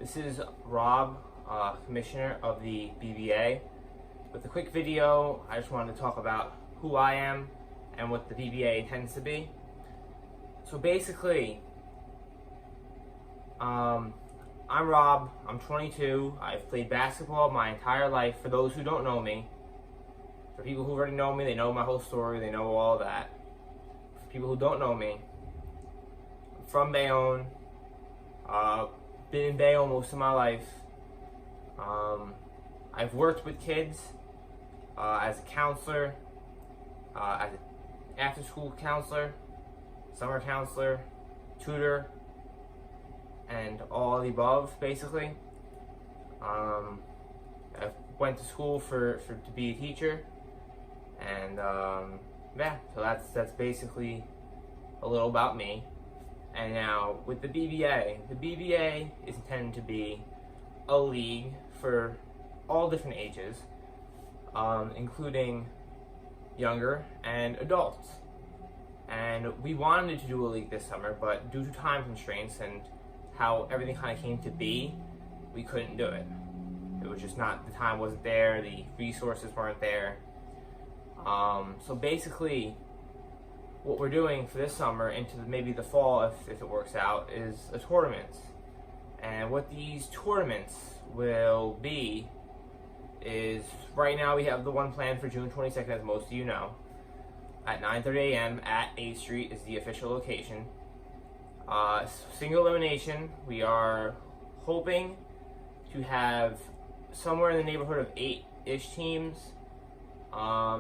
This is Rob, Commissioner of the BBA. With a quick video, I just wanted to talk about who I am and what the BBA intends to be. So basically, I'm Rob, I'm 22, I've played basketball my entire life. For those who don't know me, for people who already know me, they know my whole story, they know all that. For people who don't know me, I'm from Bayonne, been in Bayonne most of my life. I've worked with kids as a counselor, as an after-school counselor, summer counselor, tutor, and all the above, basically. I went to school to be a teacher, and yeah, so that's basically a little about me. And now with the BBA is intended to be a league for all different ages, including younger and adults. And we wanted to do a league this summer, but due to time constraints and how everything kind of came to be, we couldn't do it. It was just not, the time wasn't there, the resources weren't there. So basically, what we're doing for this summer into maybe the fall, if it works out, is a tournament. And what these tournaments will be is, right now we have the one planned for June 22nd, as most of you know, at 9:30 a.m. at 8th Street is the official location. Single elimination, we are hoping to have somewhere in the neighborhood of 8-ish teams,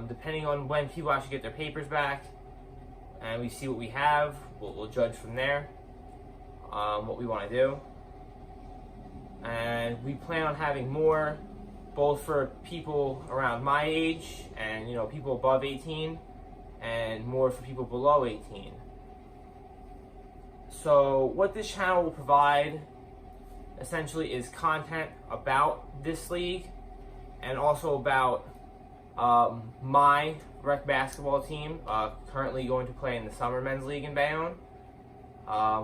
depending on when people actually get their papers back, and we see what we have. We'll judge from there what we want to do. And we plan on having more, both for people around my age and people above 18, and more for people below 18. So what this channel will provide essentially is content about this league, and also about my rec basketball team, currently going to play in the Summer Men's League in Bayonne,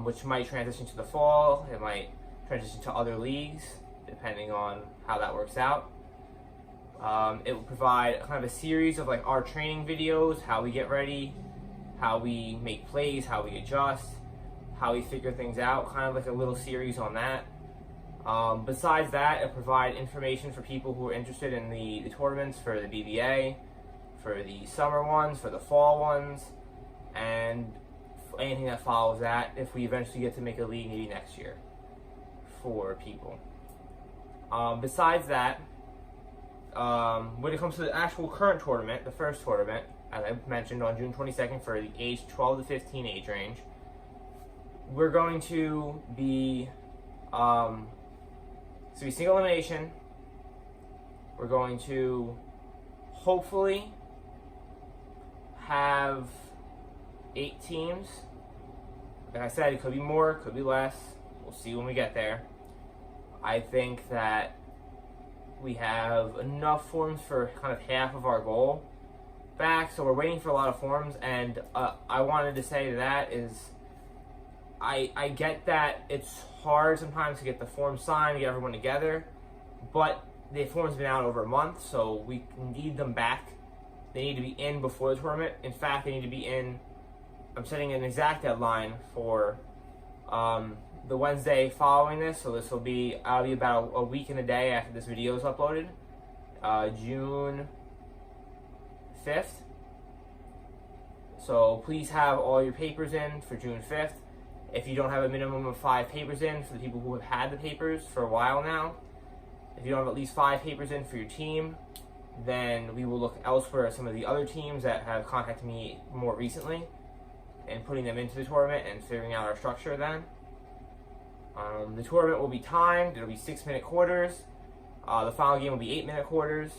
which might transition to the fall. It might transition to other leagues, depending on how that works out. It will provide kind of a series of our training videos, how we get ready, how we make plays, how we adjust, how we figure things out, kind of like a little series on that. Besides that, it'll provide information for people who are interested in the tournaments for the BBA, for the summer ones, for the fall ones, and anything that follows that if we eventually get to make a league maybe next year for people. Besides that, when it comes to the actual current tournament, the first tournament, as I mentioned, on June 22nd for the age 12 to 15 age range, we're going to be single elimination. We're going to hopefully have 8 teams. Like I said, it could be more, it could be less. We'll see when we get there. I think that we have enough forms for kind of half of our goal back, so we're waiting for a lot of forms. And I wanted to say that is, I get that it's hard sometimes to get the forms signed, get everyone together, but the forms have been out over a month, so we need them back. They need to be in before the tournament. In fact, they need to be in, I'm setting an exact deadline for the Wednesday following this, so this will be, I'll be about a week and a day after this video is uploaded, June 5th. So please have all your papers in for June 5th. If you don't have a minimum of 5 papers in, for the people who have had the papers for a while now, if you don't have at least 5 papers in for your team, then we will look elsewhere at some of the other teams that have contacted me more recently, and putting them into the tournament and figuring out our structure then. The tournament will be timed. It'll be 6-minute quarters. The final game will be 8-minute quarters.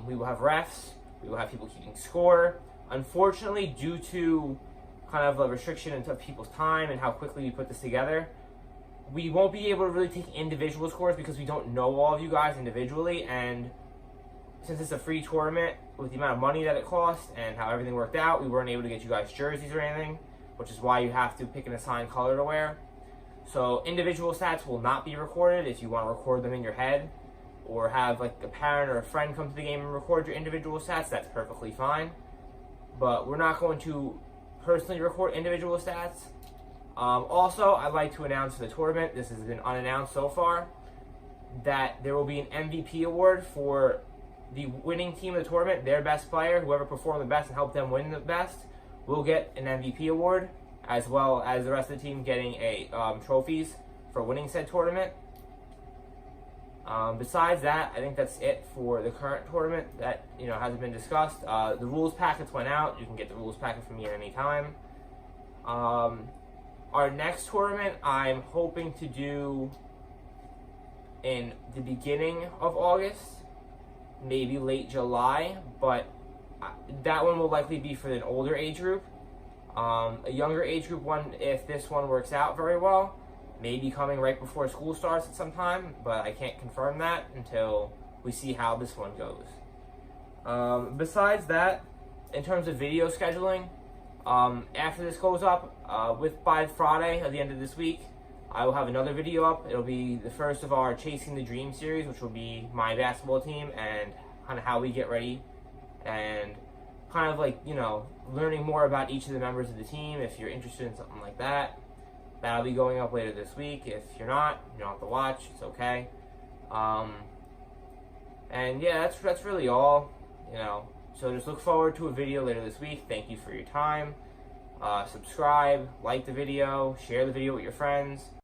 We will have refs. We will have people keeping score. Unfortunately, due to kind of a restriction into people's time and how quickly we put this together, we won't be able to really take individual scores because we don't know all of you guys individually. And since it's a free tournament, with the amount of money that it costs and how everything worked out, we weren't able to get you guys jerseys or anything, which is why you have to pick an assigned color to wear. So individual stats will not be recorded. If you want to record them in your head, or have like a parent or a friend come to the game and record your individual stats, that's perfectly fine. But we're not going to personally record individual stats. Also, I'd like to announce for the tournament, this has been unannounced so far, that there will be an MVP award for the winning team of the tournament. Their best player, whoever performed the best and helped them win the best, will get an MVP award, as well as the rest of the team getting trophies for winning said tournament. Besides that, I think that's it for the current tournament that hasn't been discussed. The rules packets went out. You can get the rules packet from me at any time. Our next tournament, I'm hoping to do in the beginning of August, maybe late July, but that one will likely be for an older age group. A younger age group one, if this one works out very well, may be coming right before school starts at some time, but I can't confirm that until we see how this one goes. Besides that, in terms of video scheduling, after this goes up, by Friday at the end of this week, I will have another video up. It'll be the first of our Chasing the Dream series, which will be my basketball team and kind of how we get ready, and kind of like, learning more about each of the members of the team if you're interested in something like that. That'll be going up later this week. If you're not, you don't have to watch. It's okay. And yeah, that's really all. So just look forward to a video later this week. Thank you for your time. Subscribe, like the video, share the video with your friends.